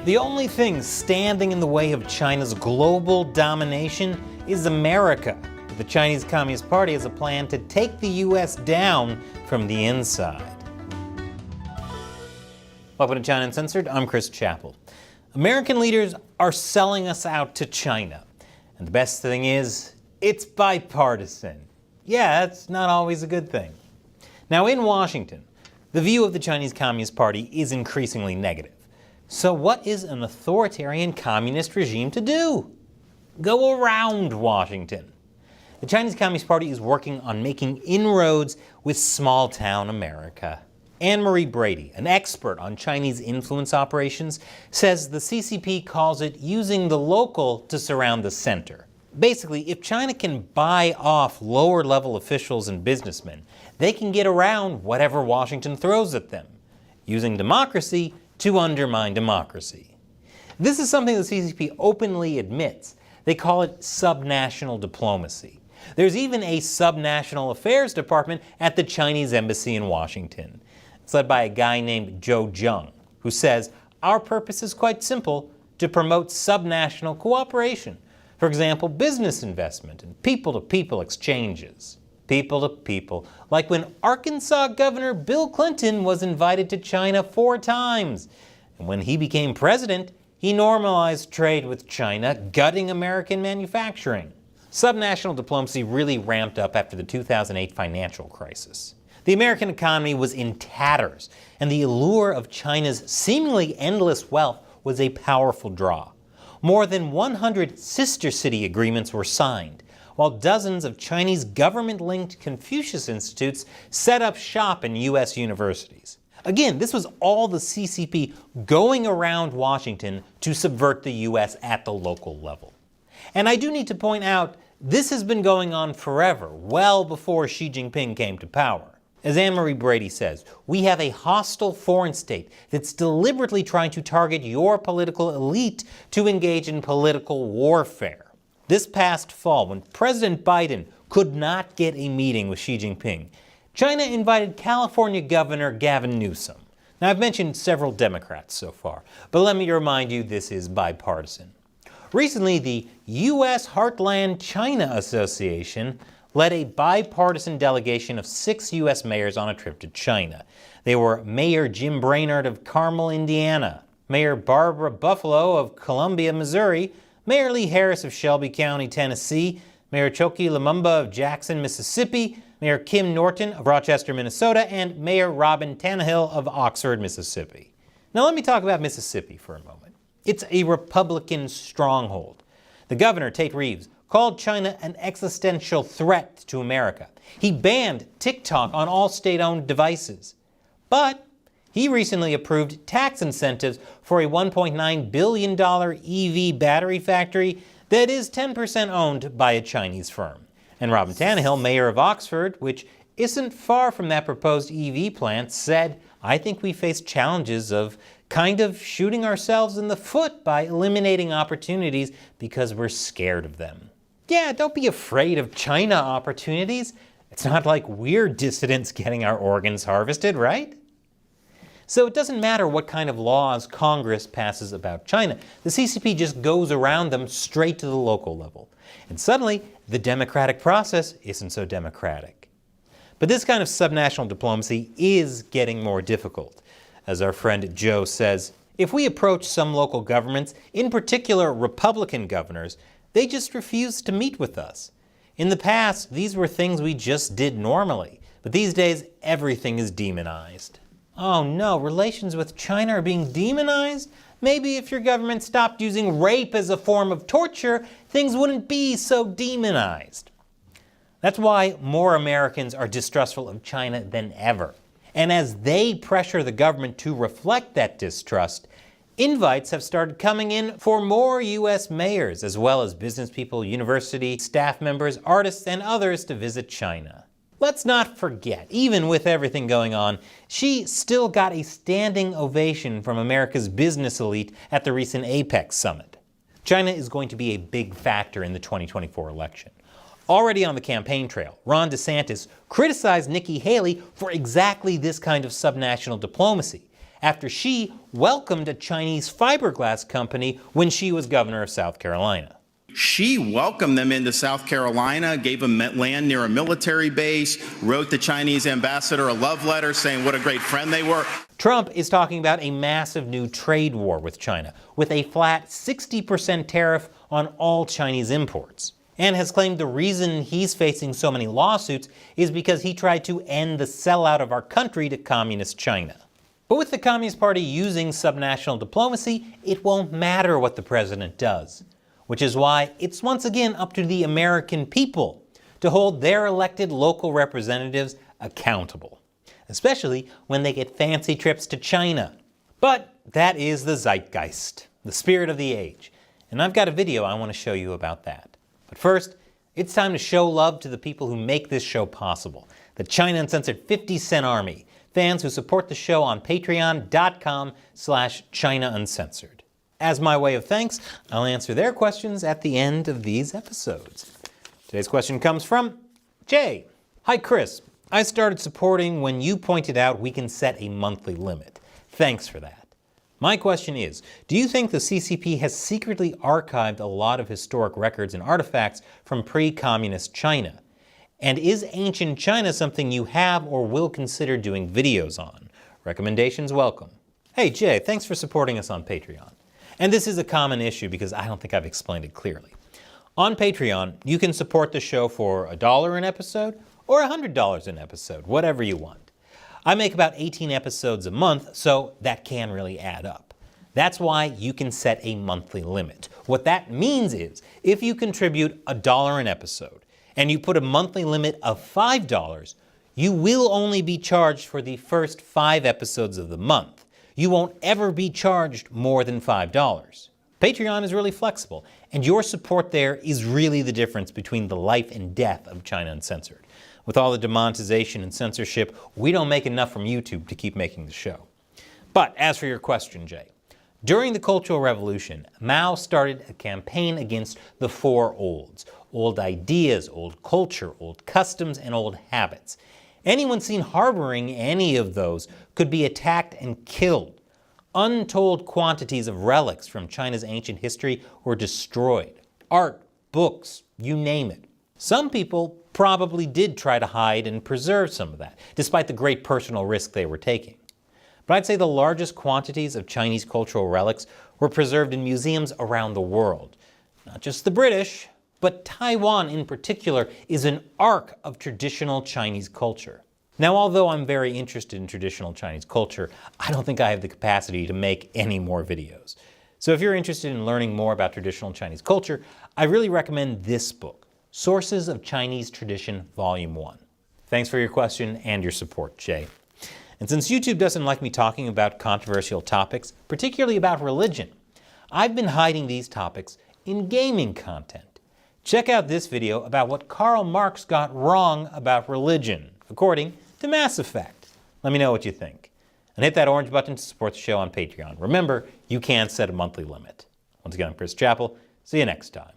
The only thing standing in the way of China's global domination is America. The Chinese Communist Party has a plan to take the U.S. down from the inside. Welcome to China Uncensored. I'm Chris Chappell. American leaders are selling us out to China. And the best thing is, it's bipartisan. Yeah, that's not always a good thing. Now in Washington, the view of the Chinese Communist Party is increasingly negative. So what is an authoritarian communist regime to do? Go around Washington. The Chinese Communist Party is working on making inroads with small-town America. Anne-Marie Brady, an expert on Chinese influence operations, says the CCP calls it using the local to surround the center. Basically, if China can buy off lower-level officials and businessmen, they can get around whatever Washington throws at them, using democracy to undermine democracy. This is something the CCP openly admits. They call it subnational diplomacy. There's even a subnational affairs department at the Chinese embassy in Washington. It's led by a guy named Zhou Zheng, who says, "Our purpose is quite simple, to promote subnational cooperation. For example, business investment and people-to-people exchanges." People to people, like when Arkansas Governor Bill Clinton was invited to China 4 times. And when he became president, he normalized trade with China, gutting American manufacturing. Subnational diplomacy really ramped up after the 2008 financial crisis. The American economy was in tatters, and the allure of China's seemingly endless wealth was a powerful draw. More than 100 sister city agreements were signed, while dozens of Chinese government-linked Confucius institutes set up shop in U.S. universities. Again, this was all the CCP going around Washington to subvert the U.S. at the local level. And I do need to point out, this has been going on forever, well before Xi Jinping came to power. As Anne-Marie Brady says, we have a hostile foreign state that's deliberately trying to target your political elite to engage in political warfare. This past fall, when President Biden could not get a meeting with Xi Jinping, China invited California Governor Gavin Newsom. Now, I've mentioned several Democrats so far, but let me remind you this is bipartisan. Recently, the U.S. Heartland China Association led a bipartisan delegation of 6 U.S. mayors on a trip to China. They were Mayor Jim Brainerd of Carmel, Indiana, Mayor Barbara Buffalo of Columbia, Missouri, Mayor Lee Harris of Shelby County, Tennessee, Mayor Choki Lumumba of Jackson, Mississippi, Mayor Kim Norton of Rochester, Minnesota, and Mayor Robin Tannehill of Oxford, Mississippi. Now let me talk about Mississippi for a moment. It's a Republican stronghold. The governor, Tate Reeves, called China an existential threat to America. He banned TikTok on all state-owned devices. But he recently approved tax incentives for a $1.9 billion EV battery factory that is 10% owned by a Chinese firm. And Robin Tannehill, mayor of Oxford, which isn't far from that proposed EV plant, said, "I think we face challenges of kind of shooting ourselves in the foot by eliminating opportunities because we're scared of them." Yeah, don't be afraid of China opportunities. It's not like we're dissidents getting our organs harvested, right? So it doesn't matter what kind of laws Congress passes about China. The CCP just goes around them straight to the local level. And suddenly, the democratic process isn't so democratic. But this kind of subnational diplomacy is getting more difficult. As our friend Joe says, if we approach some local governments, in particular Republican governors, they just refuse to meet with us. In the past, these were things we just did normally. But these days, everything is demonized. Oh no, relations with China are being demonized? Maybe if your government stopped using rape as a form of torture, things wouldn't be so demonized. That's why more Americans are distrustful of China than ever. And as they pressure the government to reflect that distrust, invites have started coming in for more U.S. mayors, as well as business people, university staff members, artists, and others to visit China. Let's not forget, even with everything going on, Xi still got a standing ovation from America's business elite at the recent APEC summit. China is going to be a big factor in the 2024 election. Already on the campaign trail, Ron DeSantis criticized Nikki Haley for exactly this kind of subnational diplomacy, after she welcomed a Chinese fiberglass company when she was governor of South Carolina. She welcomed them into South Carolina, gave them land near a military base, wrote the Chinese ambassador a love letter saying what a great friend they were. Trump is talking about a massive new trade war with China, with a flat 60% tariff on all Chinese imports, and has claimed the reason he's facing so many lawsuits is because he tried to end the sellout of our country to communist China. But with the Communist Party using subnational diplomacy, it won't matter what the president does. Which is why it's once again up to the American people to hold their elected local representatives accountable, especially when they get fancy trips to China. But that is the zeitgeist, the spirit of the age, and I've got a video I want to show you about that. But first, it's time to show love to the people who make this show possible, the China Uncensored 50 Cent Army, fans who support the show on patreon.com/China Uncensored. As my way of thanks, I'll answer their questions at the end of these episodes. Today's question comes from Jay. Hi Chris, I started supporting when you pointed out we can set a monthly limit. Thanks for that. My question is, do you think the CCP has secretly archived a lot of historic records and artifacts from pre-communist China? And is ancient China something you have or will consider doing videos on? Recommendations welcome. Hey Jay, thanks for supporting us on Patreon. And this is a common issue because I don't think I've explained it clearly. On Patreon, you can support the show for $1 an episode or $100 an episode, whatever you want. I make about 18 episodes a month, so that can really add up. That's why you can set a monthly limit. What that means is, if you contribute $1 an episode and you put a monthly limit of $5, you will only be charged for the first 5 episodes of the month. You won't ever be charged more than $5. Patreon is really flexible, and your support there is really the difference between the life and death of China Uncensored. With all the demonetization and censorship, we don't make enough from YouTube to keep making the show. But as for your question, Jay, during the Cultural Revolution, Mao started a campaign against the 4 olds: old ideas, old culture, old customs, and old habits. Anyone seen harboring any of those could be attacked and killed. Untold quantities of relics from China's ancient history were destroyed. Art, books, you name it. Some people probably did try to hide and preserve some of that, despite the great personal risk they were taking. But I'd say the largest quantities of Chinese cultural relics were preserved in museums around the world. Not just the British, but Taiwan in particular is an ark of traditional Chinese culture. Now, although I'm very interested in traditional Chinese culture, I don't think I have the capacity to make any more videos. So if you're interested in learning more about traditional Chinese culture, I really recommend this book, Sources of Chinese Tradition, Volume 1. Thanks for your question and your support, Jay. And since YouTube doesn't like me talking about controversial topics, particularly about religion, I've been hiding these topics in gaming content. Check out this video about what Karl Marx got wrong about religion, according to Mass Effect. Let me know what you think. And hit that orange button to support the show on Patreon. Remember, you can set a monthly limit. Once again, I'm Chris Chappell. See you next time.